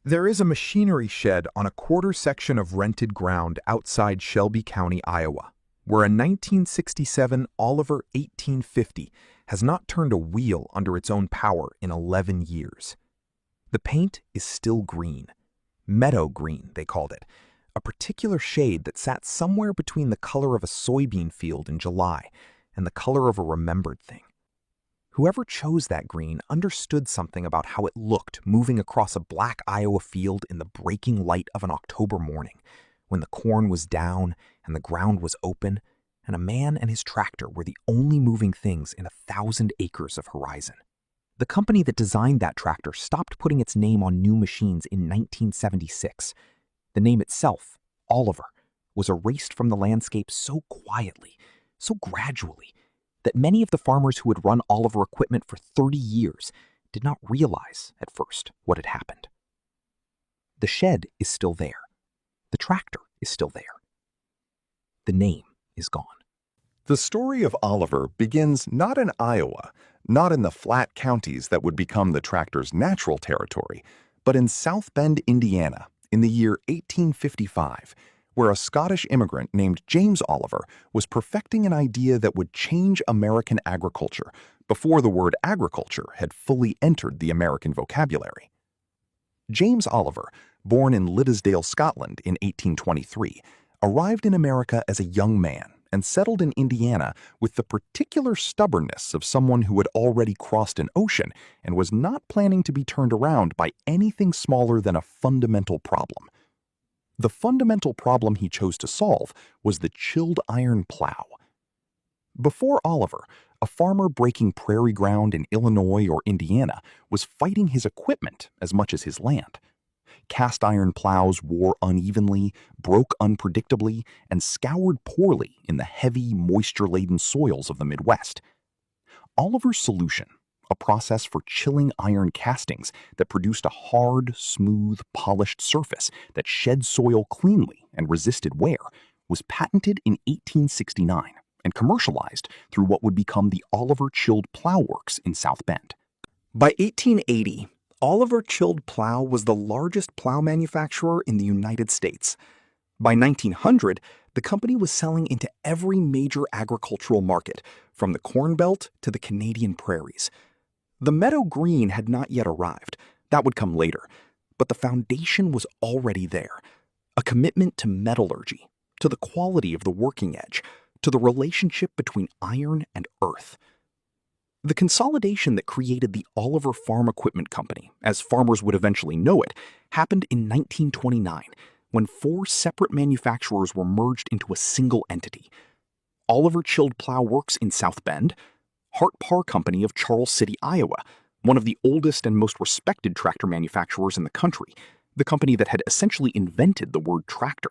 There is a machinery shed on a quarter section of rented ground outside Shelby County, Iowa, where a 1967 Oliver 1850 has not turned a wheel under its own power in 11 years. The paint is still green. Meadow green, they called it, a particular shade that sat somewhere between the color of a soybean field in July and the color of a remembered thing. Whoever chose that green understood something about how it looked moving across a black Iowa field in the breaking light of an October morning, when the corn was down and the ground was open, and a man and his tractor were the only moving things in 1,000 acres of horizon. The company that designed that tractor stopped putting its name on new machines in 1976. The name itself, Oliver, was erased from the landscape so quietly, so gradually, that many of the farmers who had run Oliver equipment for 30 years did not realize at first what had happened. The shed is still there. The tractor is still there. The name is gone. The story of Oliver begins not in Iowa, not in the flat counties that would become the tractor's natural territory, but in South Bend, Indiana, in the year 1855, where a Scottish immigrant named James Oliver was perfecting an idea that would change American agriculture before the word agriculture had fully entered the American vocabulary. James Oliver, born in Liddesdale, Scotland in 1823, arrived in America as a young man and settled in Indiana with the particular stubbornness of someone who had already crossed an ocean and was not planning to be turned around by anything smaller than a fundamental problem. The fundamental problem he chose to solve was the chilled iron plow. Before Oliver, a farmer breaking prairie ground in Illinois or Indiana was fighting his equipment as much as his land. Cast iron plows wore unevenly, broke unpredictably, and scoured poorly in the heavy, moisture-laden soils of the Midwest. Oliver's solution, a process for chilling iron castings that produced a hard, smooth, polished surface that shed soil cleanly and resisted wear, was patented in 1869 and commercialized through what would become the Oliver Chilled Plow Works in South Bend. By 1880, Oliver Chilled Plow was the largest plow manufacturer in the United States. By 1900, the company was selling into every major agricultural market, from the Corn Belt to the Canadian prairies. The meadow green had not yet arrived. That would come later. But the foundation was already there. A commitment to metallurgy, to the quality of the working edge, to the relationship between iron and earth. The consolidation that created the Oliver Farm Equipment Company, as farmers would eventually know it, happened in 1929, when 4 separate manufacturers were merged into a single entity. Oliver Chilled Plow Works in South Bend, Hart Parr Company of Charles City, Iowa, one of the oldest and most respected tractor manufacturers in the country, the company that had essentially invented the word tractor.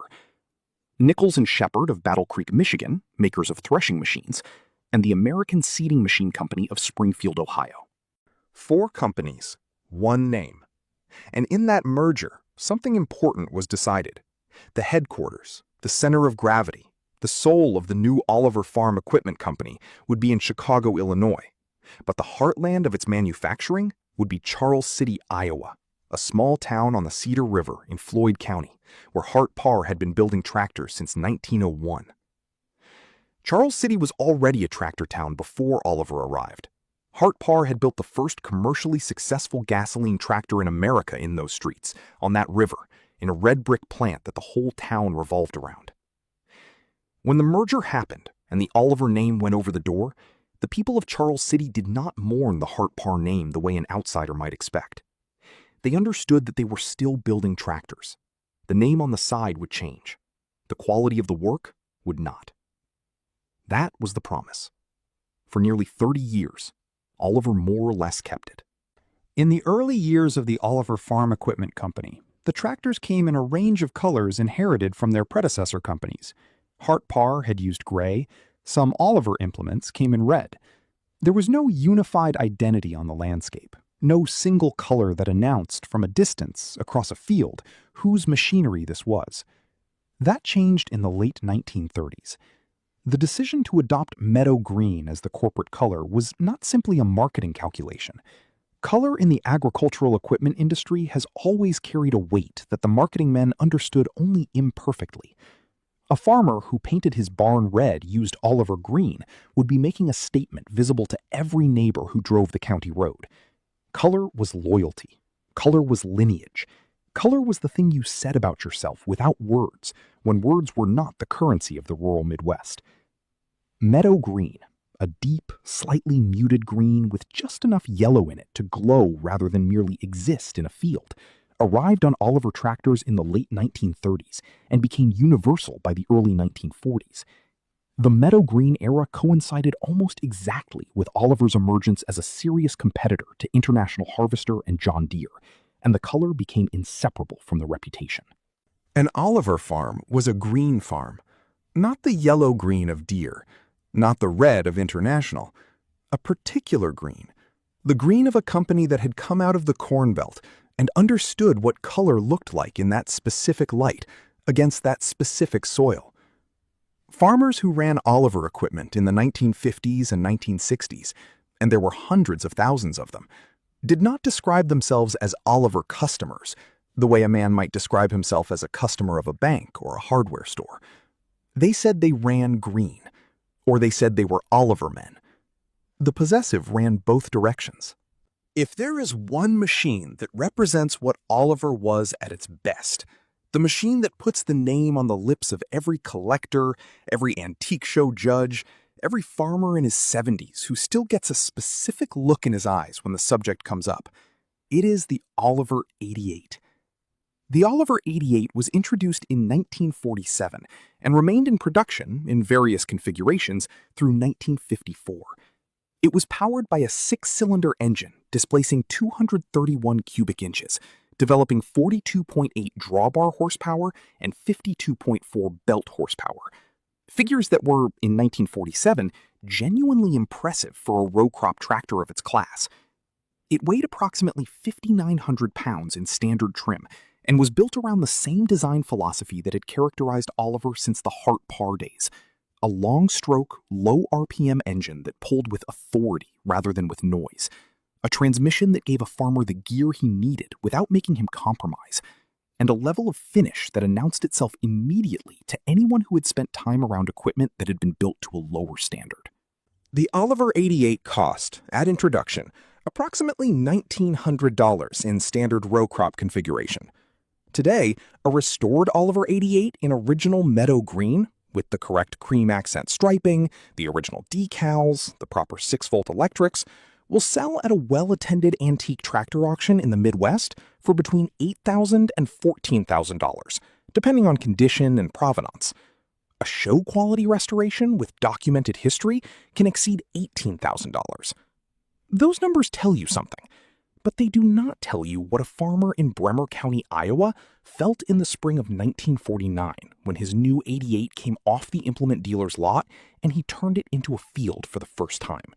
Nichols and Shepard of Battle Creek, Michigan, makers of threshing machines, and the American Seeding Machine Company of Springfield, Ohio. 4 companies, 1 name. And in that merger, something important was decided. The headquarters, the center of gravity, the soul of the new Oliver Farm Equipment Company would be in Chicago, Illinois. But the heartland of its manufacturing would be Charles City, Iowa, a small town on the Cedar River in Floyd County, where Hart Parr had been building tractors since 1901. Charles City was already a tractor town before Oliver arrived. Hart Parr had built the first commercially successful gasoline tractor in America in those streets, on that river, in a red brick plant that the whole town revolved around. When the merger happened and the Oliver name went over the door, the people of Charles City did not mourn the Hart Parr name the way an outsider might expect. They understood that they were still building tractors. The name on the side would change. The quality of the work would not. That was the promise. For nearly 30 years, Oliver more or less kept it. In the early years of the Oliver Farm Equipment Company, the tractors came in a range of colors inherited from their predecessor companies. Hart Parr had used gray. Some Oliver implements came in red. There was no unified identity on the landscape, no single color that announced from a distance across a field whose machinery this was. That changed in the late 1930s. The decision to adopt meadow green as the corporate color was not simply a marketing calculation. Color in the agricultural equipment industry has always carried a weight that the marketing men understood only imperfectly. A farmer who painted his barn red used Oliver green would be making a statement visible to every neighbor who drove the county road. Color was loyalty. Color was lineage. Color was the thing you said about yourself without words, when words were not the currency of the rural Midwest. Meadow green, a deep, slightly muted green with just enough yellow in it to glow rather than merely exist in a field, arrived on Oliver tractors in the late 1930s and became universal by the early 1940s. The meadow green era coincided almost exactly with Oliver's emergence as a serious competitor to International Harvester and John Deere, and the color became inseparable from the reputation. An Oliver farm was a green farm, not the yellow-green of Deere, not the red of International, a particular green, the green of a company that had come out of the Corn Belt and understood what color looked like in that specific light against that specific soil. Farmers who ran Oliver equipment in the 1950s and 1960s, and there were hundreds of thousands of them, did not describe themselves as Oliver customers, the way a man might describe himself as a customer of a bank or a hardware store. They said they ran green, or they said they were Oliver men. The possessive ran both directions. If there is one machine that represents what Oliver was at its best, the machine that puts the name on the lips of every collector, every antique show judge, every farmer in his 70s who still gets a specific look in his eyes when the subject comes up, it is the Oliver 88. The Oliver 88 was introduced in 1947 and remained in production in various configurations through 1954. It was powered by a 6-cylinder engine displacing 231 cubic inches, developing 42.8 drawbar horsepower and 52.4 belt horsepower. Figures that were, in 1947, genuinely impressive for a row crop tractor of its class. It weighed approximately 5,900 pounds in standard trim and was built around the same design philosophy that had characterized Oliver since the Hart Parr days. A long-stroke, low-RPM engine that pulled with authority rather than with noise. A transmission that gave a farmer the gear he needed without making him compromise. And a level of finish that announced itself immediately to anyone who had spent time around equipment that had been built to a lower standard. The Oliver 88 cost, at introduction, approximately $1,900 in standard row crop configuration. Today, a restored Oliver 88 in original meadow green, with the correct cream accent striping, the original decals, the proper 6-volt electrics, will sell at a well-attended antique tractor auction in the Midwest for between $8,000 and $14,000, depending on condition and provenance. A show-quality restoration with documented history can exceed $18,000. Those numbers tell you something, but they do not tell you what a farmer in Bremer County, Iowa, felt in the spring of 1949 when his new 88 came off the implement dealer's lot and he turned it into a field for the first time.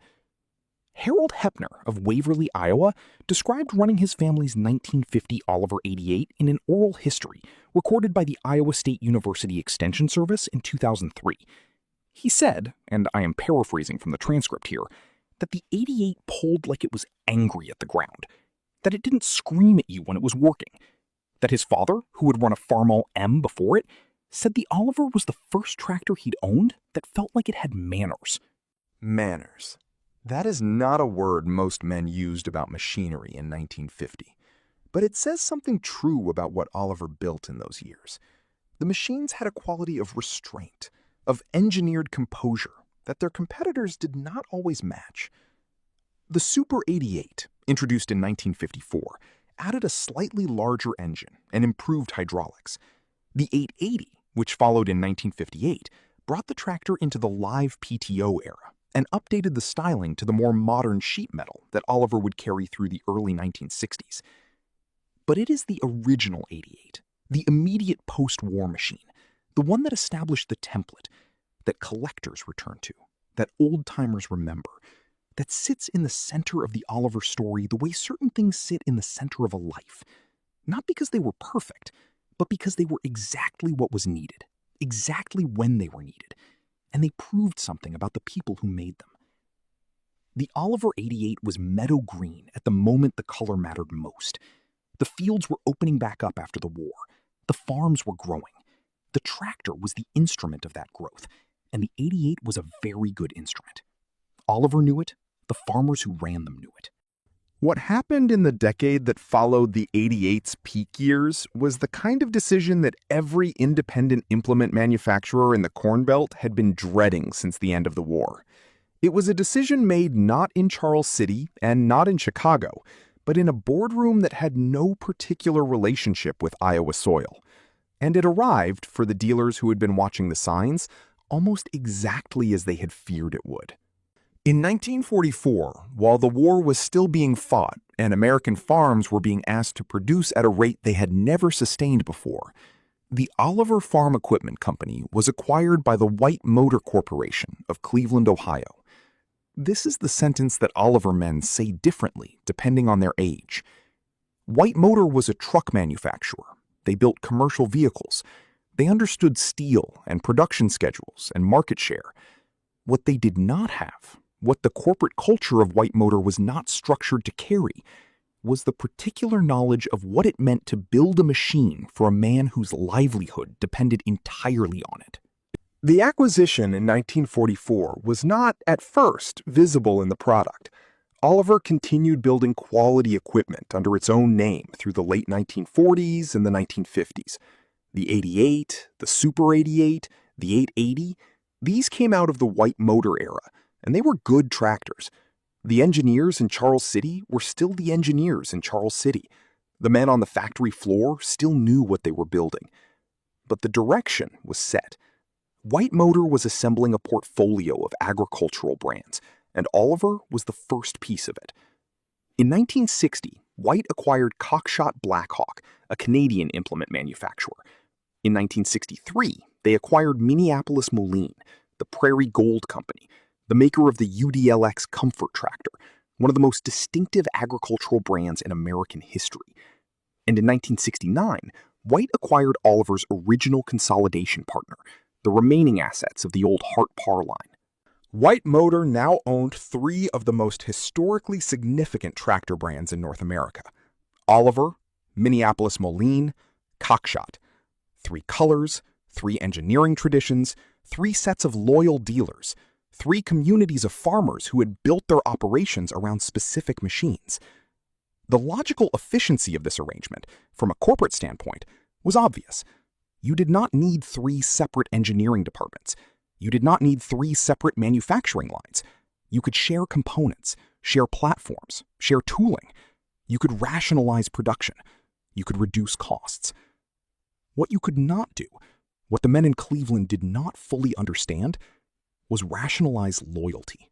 Harold Hepner of Waverly, Iowa, described running his family's 1950 Oliver 88 in an oral history recorded by the Iowa State University Extension Service in 2003. He said, and I am paraphrasing from the transcript here, that the 88 pulled like it was angry at the ground, that it didn't scream at you when it was working, that his father, who had run a Farmall M before it, said the Oliver was the first tractor he'd owned that felt like it had manners. Manners. That is not a word most men used about machinery in 1950, but it says something true about what Oliver built in those years. The machines had a quality of restraint, of engineered composure that their competitors did not always match. The Super 88, introduced in 1954, added a slightly larger engine and improved hydraulics. The 880, which followed in 1958, brought the tractor into the live PTO era and updated the styling to the more modern sheet metal that Oliver would carry through the early 1960s. But it is the original 88, the immediate post-war machine, the one that established the template that collectors return to, that old-timers remember, that sits in the center of the Oliver story the way certain things sit in the center of a life. Not because they were perfect, but because they were exactly what was needed, exactly when they were needed, and they proved something about the people who made them. The Oliver 88 was meadow green at the moment the color mattered most. The fields were opening back up after the war. The farms were growing. The tractor was the instrument of that growth, and the 88 was a very good instrument. Oliver knew it. The farmers who ran them knew it. What happened in the decade that followed the 88's peak years was the kind of decision that every independent implement manufacturer in the Corn Belt had been dreading since the end of the war. It was a decision made not in Charles City and not in Chicago, but in a boardroom that had no particular relationship with Iowa soil. And it arrived, for the dealers who had been watching the signs, almost exactly as they had feared it would. In 1944, while the war was still being fought and American farms were being asked to produce at a rate they had never sustained before, the Oliver Farm Equipment Company was acquired by the White Motor Corporation of Cleveland, Ohio. This is the sentence that Oliver men say differently depending on their age. White Motor was a truck manufacturer. They built commercial vehicles. They understood steel and production schedules and market share. What they did not have, what the corporate culture of White Motor was not structured to carry, was the particular knowledge of what it meant to build a machine for a man whose livelihood depended entirely on it. The acquisition in 1944 was not, at first, visible in the product. Oliver continued building quality equipment under its own name through the late 1940s and the 1950s. The 88, the Super 88, the 880, these came out of the White Motor era, and they were good tractors. The engineers in Charles City were still the engineers in Charles City. The men on the factory floor still knew what they were building. But the direction was set. White Motor was assembling a portfolio of agricultural brands, and Oliver was the first piece of it. In 1960, White acquired Cockshot Blackhawk, a Canadian implement manufacturer. In 1963, they acquired Minneapolis Moline, the Prairie Gold Company, the maker of the UDLX Comfort Tractor, one of the most distinctive agricultural brands in American history. And in 1969, White acquired Oliver's original consolidation partner, the remaining assets of the old Hart-Parr line. White Motor now owned three of the most historically significant tractor brands in North America: Oliver, Minneapolis Moline, Cockshot. 3 colors, 3 engineering traditions, 3 sets of loyal dealers, 3 communities of farmers who had built their operations around specific machines. The logical efficiency of this arrangement, from a corporate standpoint, was obvious. You did not need 3 separate engineering departments. You did not need 3 separate manufacturing lines. You could share components, share platforms, share tooling. You could rationalize production. You could reduce costs. What you could not do, what the men in Cleveland did not fully understand, was rationalize loyalty.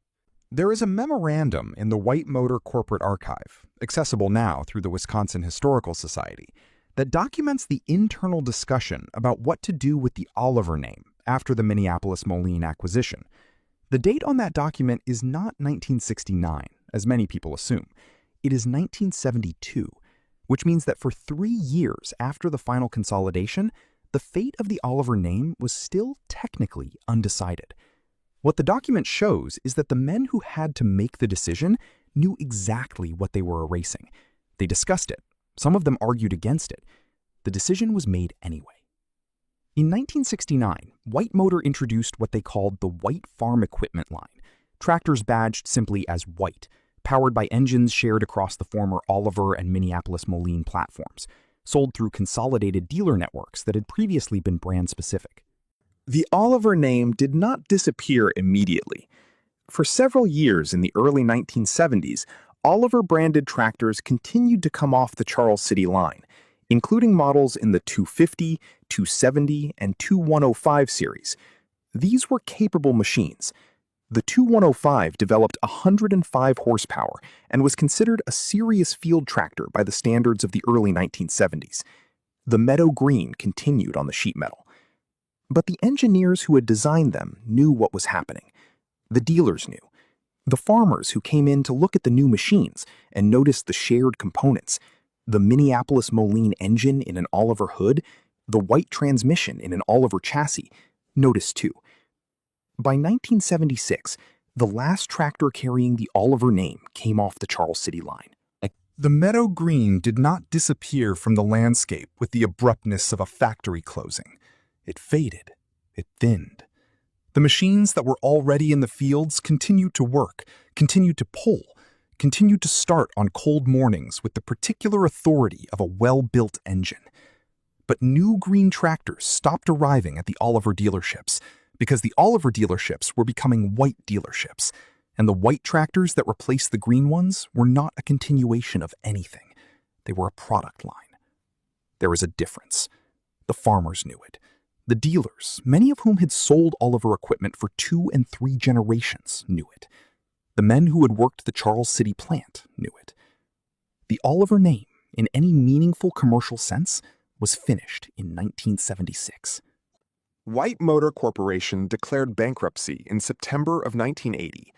There is a memorandum in the White Motor Corporate Archive, accessible now through the Wisconsin Historical Society, that documents the internal discussion about what to do with the Oliver name after the Minneapolis Moline acquisition. The date on that document is not 1969, as many people assume. It is 1972, which means that for 3 years after the final consolidation, the fate of the Oliver name was still technically undecided. What the document shows is that the men who had to make the decision knew exactly what they were erasing. They discussed it. Some of them argued against it. The decision was made anyway. In 1969, White Motor introduced what they called the White Farm Equipment line, tractors badged simply as White, powered by engines shared across the former Oliver and Minneapolis Moline platforms, sold through consolidated dealer networks that had previously been brand-specific. The Oliver name did not disappear immediately. For several years in the early 1970s, Oliver-branded tractors continued to come off the Charles City line, including models in the 250, 270, and 2105 series. These were capable machines. The 2105 developed 105 horsepower and was considered a serious field tractor by the standards of the early 1970s. The meadow green continued on the sheet metal. But the engineers who had designed them knew what was happening. The dealers knew. The farmers who came in to look at the new machines and noticed the shared components, the Minneapolis Moline engine in an Oliver hood, the White transmission in an Oliver chassis, noticed too. By 1976, The last tractor carrying the Oliver name came off the Charles City line. The meadow green did not disappear from the landscape with the abruptness of a factory closing. It faded. It thinned. The machines that were already in the fields continued to work, continued to pull, continued to start on cold mornings with the particular authority of a well-built engine. But new green tractors stopped arriving at the Oliver dealerships because the Oliver dealerships were becoming white dealerships, and the white tractors that replaced the green ones were not a continuation of anything. They were a product line. There was a difference. The farmers knew it. The dealers, many of whom had sold Oliver equipment for 2 and 3 generations, knew it. The men who had worked the Charles City plant knew it. The Oliver name, in any meaningful commercial sense, was finished in 1976. White Motor Corporation declared bankruptcy in September of 1980.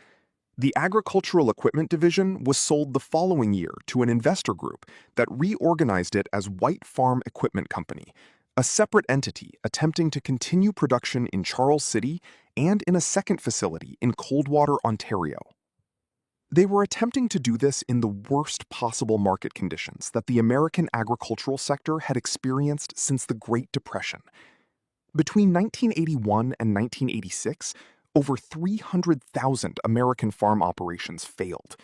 The Agricultural Equipment Division was sold the following year to an investor group that reorganized it as White Farm Equipment Company, a separate entity attempting to continue production in Charles City and in a second facility in Coldwater, Ontario. They were attempting to do this in the worst possible market conditions that the American agricultural sector had experienced since the Great Depression. Between 1981 and 1986, over 300,000 American farm operations failed.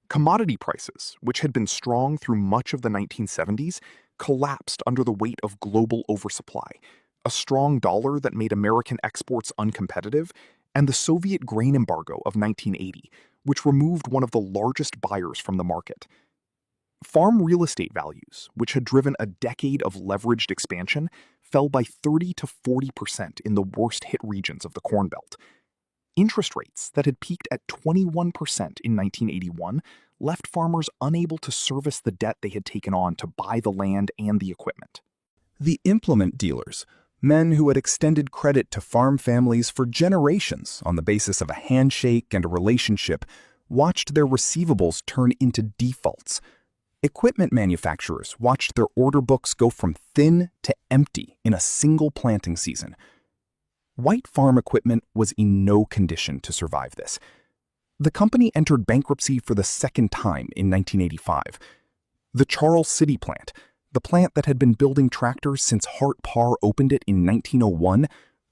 Commodity prices, which had been strong through much of the 1970s, collapsed under the weight of global oversupply, a strong dollar that made American exports uncompetitive, and the Soviet grain embargo of 1980, which removed one of the largest buyers from the market. Farm real estate values, which had driven a decade of leveraged expansion, fell by 30 to 40% in the worst-hit regions of the Corn Belt. Interest rates that had peaked at 21% in 1981 left farmers unable to service the debt they had taken on to buy the land and the equipment. The implement dealers, men who had extended credit to farm families for generations on the basis of a handshake and a relationship, watched their receivables turn into defaults. Equipment manufacturers watched their order books go from thin to empty in a single planting season. White Farm Equipment was in no condition to survive this. The company entered bankruptcy for the second time in 1985. The Charles City plant, the plant that had been building tractors since Hart Parr opened it in 1901,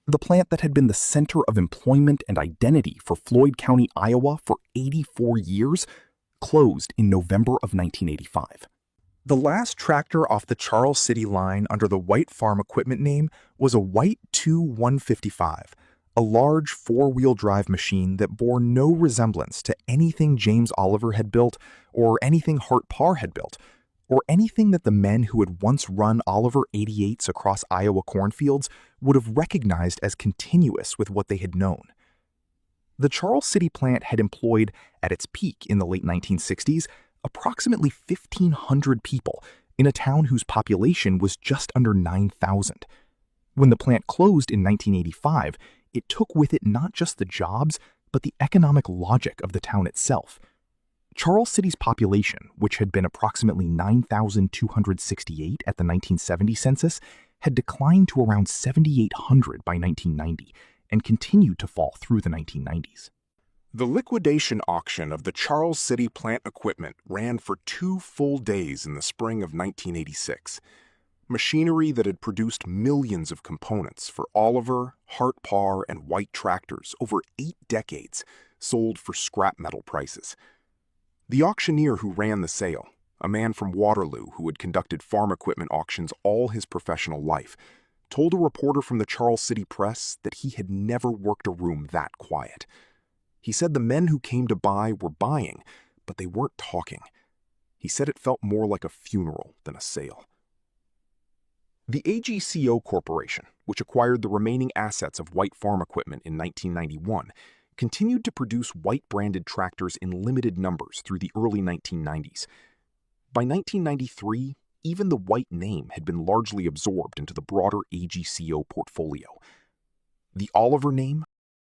the plant that had been the center of employment and identity for Floyd County, Iowa for 84 years, closed in November of 1985. The last tractor off the Charles City line under the White Farm Equipment name was a White 155, a large four-wheel drive machine that bore no resemblance to anything James Oliver had built or anything Hart Parr had built, or anything that the men who had once run Oliver 88s across Iowa cornfields would have recognized as continuous with what they had known. The Charles City plant had employed, at its peak in the late 1960s, approximately 1,500 people in a town whose population was just under 9,000. When the plant closed in 1985, it took with it not just the jobs, but the economic logic of the town itself. Charles City's population, which had been approximately 9,268 at the 1970 census, had declined to around 7,800 by 1990 and continued to fall through the 1990s. The liquidation auction of the Charles City plant equipment ran for 2 full days in the spring of 1986. Machinery that had produced millions of components for Oliver, Hart Parr, and White tractors over 8 decades sold for scrap metal prices. The auctioneer who ran the sale, a man from Waterloo who had conducted farm equipment auctions all his professional life, told a reporter from the Charles City Press that he had never worked a room that quiet. He said the men who came to buy were buying, but they weren't talking. He said it felt more like a funeral than a sale. The AGCO Corporation, which acquired the remaining assets of White Farm Equipment in 1991, continued to produce White-branded tractors in limited numbers through the early 1990s. By 1993, even the White name had been largely absorbed into the broader AGCO portfolio. The Oliver name